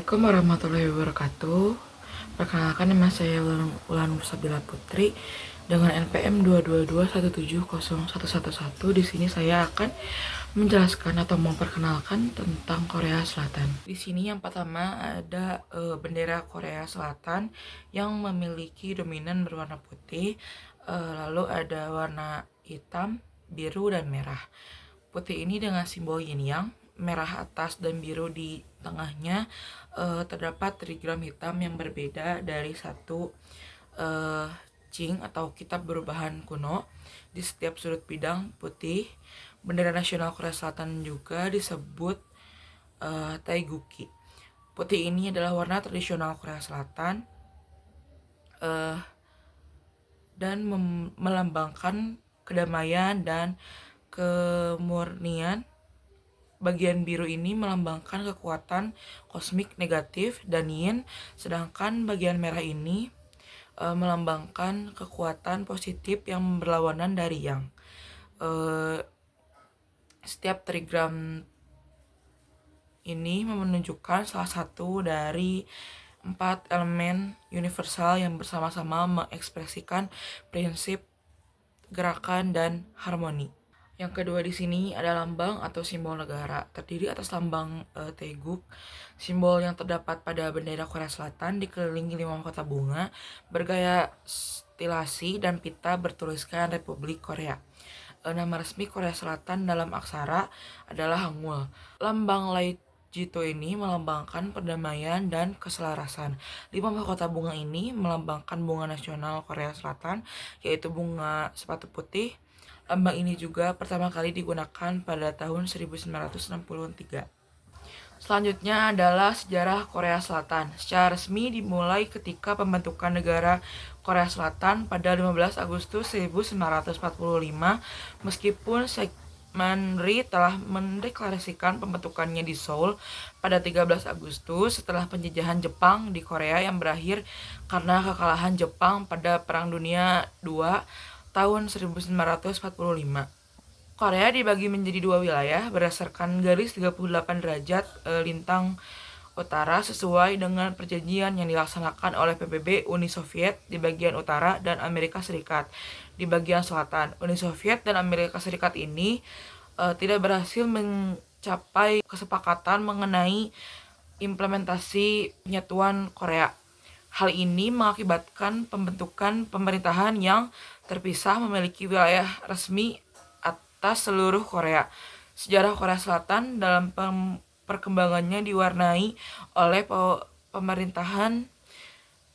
Assalamualaikum warahmatullahi wabarakatuh. Perkenalkan, nama saya Ulan Mursabila Putri dengan NPM 222170111. Di sini saya akan menjelaskan atau memperkenalkan tentang Korea Selatan. Di sini yang pertama ada bendera Korea Selatan yang memiliki dominan berwarna putih, lalu ada warna hitam, biru, dan merah. Putih ini dengan simbol yin yang, merah atas dan biru di tengahnya. Terdapat trigram hitam yang berbeda dari satu Jing atau kitab berbahan kuno di setiap sudut bidang putih. Bendera nasional Korea Selatan juga disebut Taeguki. Putih ini adalah warna tradisional Korea Selatan dan melambangkan kedamaian dan kemurnian. Bagian biru ini melambangkan kekuatan kosmik negatif dan yin, sedangkan bagian merah ini melambangkan kekuatan positif yang berlawanan dari yang. Setiap trigram ini menunjukkan salah satu dari 4 elemen universal yang bersama-sama mengekspresikan prinsip gerakan dan harmoni. Yang kedua di sini ada lambang atau simbol negara, terdiri atas lambang Taeguk, simbol yang terdapat pada bendera Korea Selatan dikelilingi 5 mahkota bunga bergaya stilasi dan pita bertuliskan Republik Korea. Nama resmi Korea Selatan dalam aksara adalah Hangul. Lambang Jito ini melambangkan perdamaian dan keselarasan. 5 mahkota bunga ini melambangkan bunga nasional Korea Selatan, yaitu bunga sepatu putih. Lambang ini juga pertama kali digunakan pada tahun 1963. Selanjutnya adalah sejarah Korea Selatan. Secara resmi dimulai ketika pembentukan negara Korea Selatan pada 15 Agustus 1945, meskipun Manri telah mendeklarasikan pembentukannya di Seoul pada 13 Agustus setelah penjajahan Jepang di Korea yang berakhir karena kekalahan Jepang pada Perang Dunia II tahun 1945. Korea dibagi menjadi 2 wilayah berdasarkan garis 38 derajat lintang utara sesuai dengan perjanjian yang dilaksanakan oleh PBB Uni Soviet di bagian utara dan Amerika Serikat di bagian selatan. Uni Soviet dan Amerika Serikat ini tidak berhasil mencapai kesepakatan mengenai implementasi penyatuan Korea. Hal ini mengakibatkan pembentukan pemerintahan yang terpisah memiliki wilayah resmi atas seluruh Korea. Sejarah Korea Selatan dalam perkembangannya diwarnai oleh pemerintahan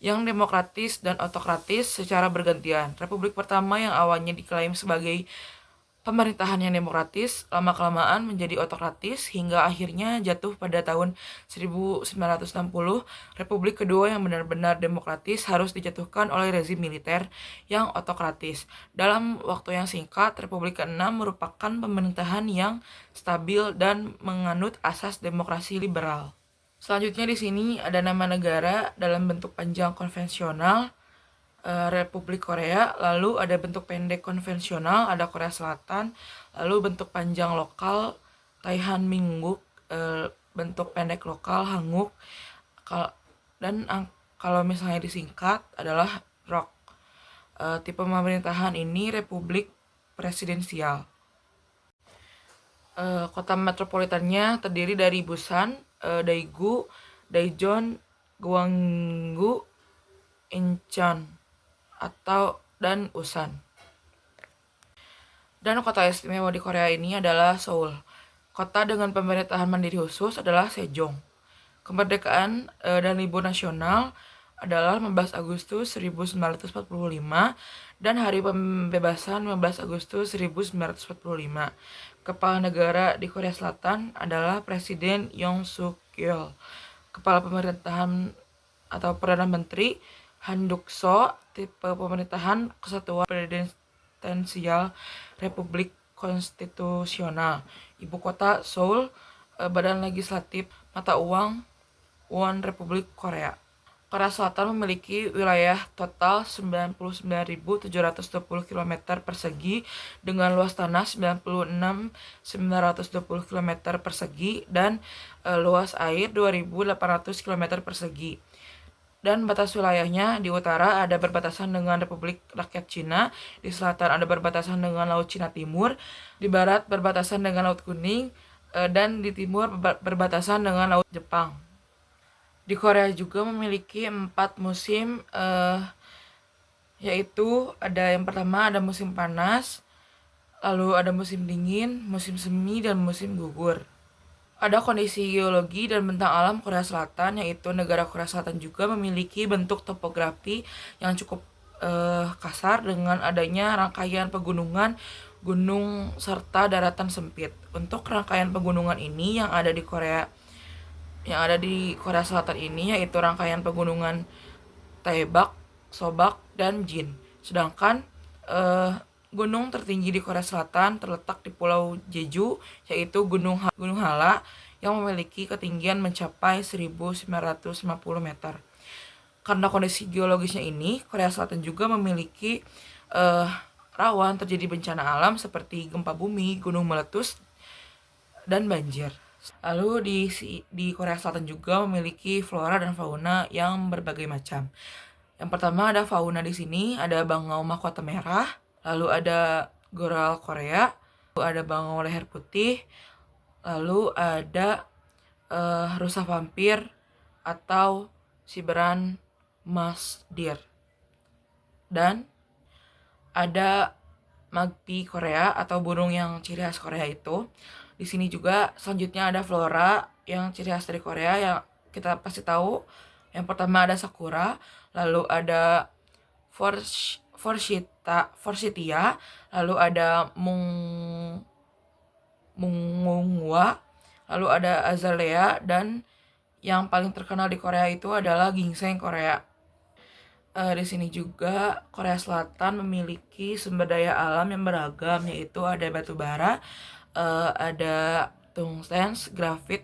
yang demokratis dan otokratis secara bergantian. Republik pertama yang awalnya diklaim sebagai pemerintahan yang demokratis lama-kelamaan menjadi otokratis hingga akhirnya jatuh pada tahun 1960. Republik kedua yang benar-benar demokratis harus dijatuhkan oleh rezim militer yang otokratis. Dalam waktu yang singkat, Republik ke-6 merupakan pemerintahan yang stabil dan menganut asas demokrasi liberal. Selanjutnya di sini ada nama negara dalam bentuk panjang konvensional, Republik Korea, lalu ada bentuk pendek konvensional, ada Korea Selatan, lalu bentuk panjang lokal Taihan Mingguk, bentuk pendek lokal Hanguk, dan kalau misalnya disingkat adalah ROK. Tipe pemerintahan ini Republik Presidensial. Kota metropolitannya terdiri dari Busan, Daegu, Daejeon, Gwangju, Incheon dan Ulsan. Dan kota istimewa di Korea ini adalah Seoul. Kota dengan pemerintahan mandiri khusus adalah Sejong. Kemerdekaan dan libur nasional adalah 15 Agustus 1945 dan hari pembebasan 15 Agustus 1945. Kepala negara di Korea Selatan adalah Presiden Yoon Suk Yeol. Kepala pemerintahan atau Perdana Menteri Han Duck-soo. Tipe pemerintahan kesatuan presidensial Republik Konstitusional. Ibu kota Seoul. Badan legislatif mata uang Won Republik Korea. Korea Selatan memiliki wilayah total 99.720 km persegi dengan luas tanah 96.920 km persegi dan luas air 2.800 km persegi. Dan batas wilayahnya di utara ada berbatasan dengan Republik Rakyat Cina, di selatan ada berbatasan dengan Laut Cina Timur, di barat berbatasan dengan Laut Kuning, dan di timur berbatasan dengan Laut Jepang. Di Korea juga memiliki 4 musim, yaitu ada yang pertama ada musim panas, lalu ada musim dingin, musim semi, dan musim gugur. Ada kondisi geologi dan bentang alam Korea Selatan, yaitu negara Korea Selatan juga memiliki bentuk topografi yang cukup kasar dengan adanya rangkaian pegunungan, gunung, serta daratan sempit. Untuk rangkaian pegunungan ini yang ada di Korea Selatan ini yaitu rangkaian pegunungan Taebak, Sobak, dan Jin. Sedangkan gunung tertinggi di Korea Selatan terletak di Pulau Jeju, yaitu Gunung Hala yang memiliki ketinggian mencapai 1.950 meter. Karena kondisi geologisnya ini, Korea Selatan juga memiliki rawan terjadi bencana alam seperti gempa bumi, gunung meletus, dan banjir. Lalu di Korea Selatan juga memiliki flora dan fauna yang berbagai macam. Yang pertama ada fauna di sini, ada bangau mahkota merah, lalu ada goral Korea, lalu ada bangau leher putih, lalu ada rusa vampir atau siberan mas deer. Dan ada magpie Korea atau burung yang ciri khas Korea itu. Di sini juga selanjutnya ada flora yang ciri khas dari Korea yang kita pasti tahu. Yang pertama ada sakura, lalu ada forsythia, lalu ada munghwa, lalu ada azalea, dan yang paling terkenal di Korea itu adalah ginseng Korea. Di sini juga Korea Selatan memiliki sumber daya alam yang beragam, yaitu ada batu bara, ada tungsten, grafit,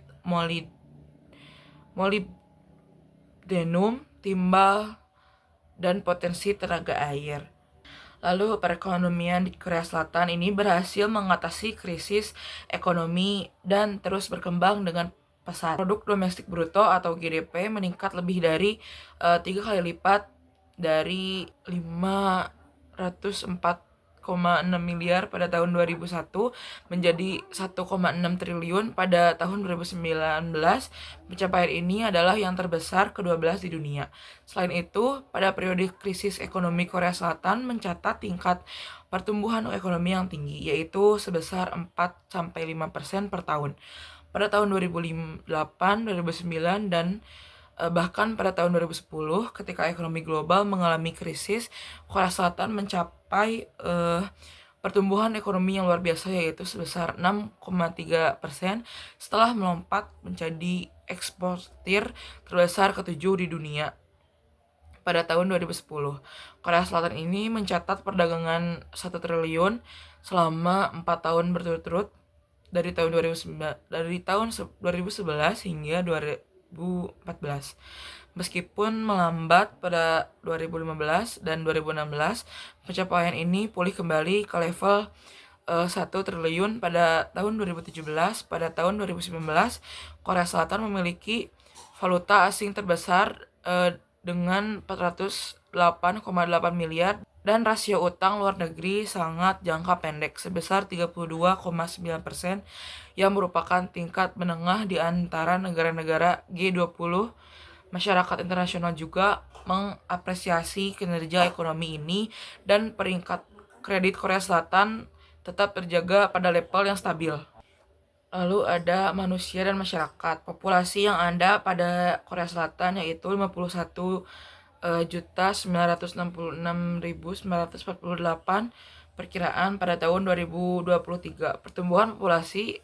molybdenum, timbal, dan potensi tenaga air. Lalu perekonomian di Korea Selatan ini berhasil mengatasi krisis ekonomi dan terus berkembang dengan pesat. Produk domestik bruto atau GDP meningkat lebih dari 3 kali lipat dari 504,6 miliar pada tahun 2001 menjadi 1,6 triliun pada tahun 2019. Pencapaian ini adalah yang terbesar ke-12 di dunia. Selain itu, pada periode krisis ekonomi Korea Selatan mencatat tingkat pertumbuhan ekonomi yang tinggi, yaitu sebesar 4-5% per tahun. Pada tahun 2008, 2009, dan bahkan pada tahun 2010 ketika ekonomi global mengalami krisis, Korea Selatan mencapai pertumbuhan ekonomi yang luar biasa, yaitu sebesar 6,3% setelah melompat menjadi eksportir terbesar ke-7 di dunia. Pada tahun 2010, Korea Selatan ini mencatat perdagangan 1 triliun selama 4 tahun berturut-turut dari tahun 2011 hingga 2014. Meskipun melambat pada 2015 dan 2016, pencapaian ini pulih kembali ke level 1 triliun pada tahun 2017. Pada tahun 2019, Korea Selatan memiliki valuta asing terbesar dengan 408,8 miliar dan rasio utang luar negeri sangat jangka pendek sebesar 32,9% yang merupakan tingkat menengah di antara negara-negara G20. Masyarakat internasional juga mengapresiasi kinerja ekonomi ini dan peringkat kredit Korea Selatan tetap terjaga pada level yang stabil. Lalu ada manusia dan masyarakat. Populasi yang ada pada Korea Selatan yaitu 51.966.948 perkiraan pada tahun 2023. Pertumbuhan populasi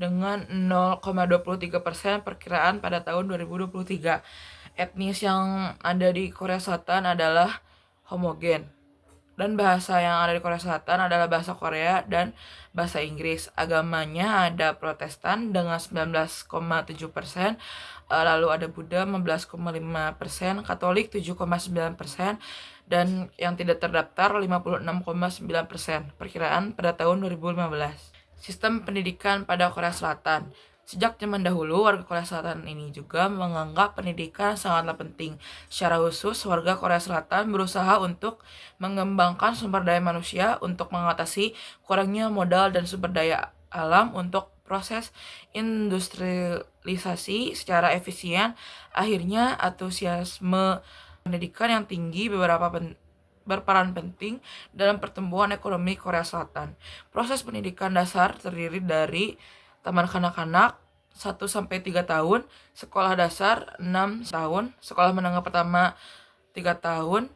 dengan 0,23% perkiraan pada tahun 2023. Etnis yang ada di Korea Selatan adalah homogen Dan bahasa yang ada di Korea Selatan adalah bahasa Korea dan bahasa Inggris. Agamanya ada Protestan dengan 19,7%, lalu ada Buddha 15,5%, Katolik 7,9%, dan yang tidak terdaftar 56,9%. Perkiraan pada tahun 2015. Sistem pendidikan pada Korea Selatan. Sejak zaman dahulu, warga Korea Selatan ini juga menganggap pendidikan sangatlah penting. Secara khusus, warga Korea Selatan berusaha untuk mengembangkan sumber daya manusia untuk mengatasi kurangnya modal dan sumber daya alam untuk proses industrialisasi secara efisien. Akhirnya, antusiasme pendidikan yang tinggi berperan penting dalam pertumbuhan ekonomi Korea Selatan. Proses pendidikan dasar terdiri dari taman kanak-kanak 1 sampai 3 tahun, sekolah dasar 6 tahun, sekolah menengah pertama 3 tahun,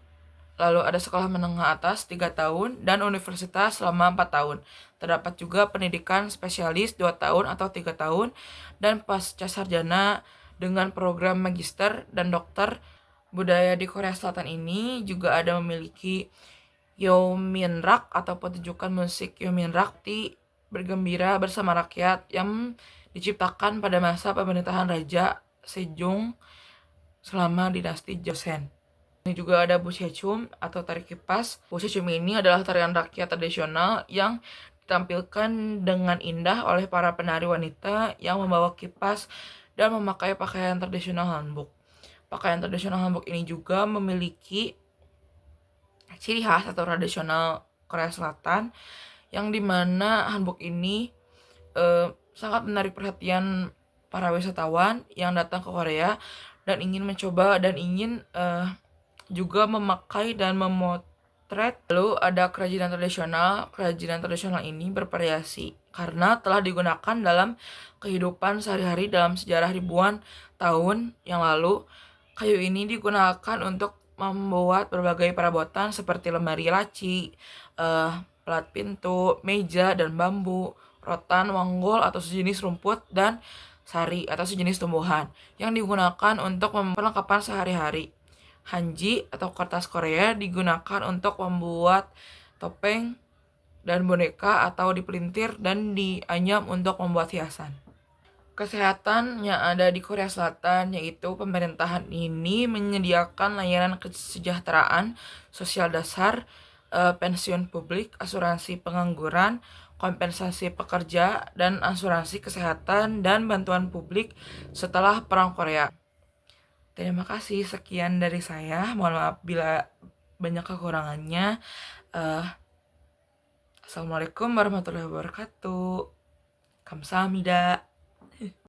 lalu ada sekolah menengah atas 3 tahun, dan universitas selama 4 tahun. Terdapat juga pendidikan spesialis 2 tahun atau 3 tahun, dan pasca sarjana dengan program magister dan dokter. Budaya di Korea Selatan ini juga ada memiliki Yeominrak atau pertunjukan musik Yeominrak bergembira bersama rakyat yang diciptakan pada masa pemerintahan Raja Sejong selama dinasti Joseon. Ini juga ada Bushechum atau tari kipas. Bushechum ini adalah tarian rakyat tradisional yang ditampilkan dengan indah oleh para penari wanita yang membawa kipas dan memakai pakaian tradisional hanbok. Pakaian tradisional hanbok ini juga memiliki ciri khas atau tradisional Korea Selatan, yang dimana hanbok ini sangat menarik perhatian para wisatawan yang datang ke Korea dan ingin mencoba dan ingin juga memakai dan memotret. Lalu ada kerajinan tradisional. Kerajinan tradisional ini bervariasi karena telah digunakan dalam kehidupan sehari-hari dalam sejarah ribuan tahun yang lalu. Kayu ini digunakan untuk membuat berbagai perabotan seperti lemari laci, pelat pintu, meja, dan bambu, rotan, wanggol atau sejenis rumput, dan sari atau sejenis tumbuhan yang digunakan untuk perlengkapan sehari-hari. Hanji atau kertas Korea digunakan untuk membuat topeng dan boneka atau dipelintir dan dianyam untuk membuat hiasan. Kesehatan yang ada di Korea Selatan, yaitu pemerintahan ini menyediakan layanan kesejahteraan sosial dasar, pensiun publik, asuransi pengangguran, kompensasi pekerja, dan asuransi kesehatan dan bantuan publik setelah Perang Korea. Terima kasih, sekian dari saya. Mohon maaf bila banyak kekurangannya. Assalamualaikum warahmatullahi wabarakatuh. Kamsahamnida.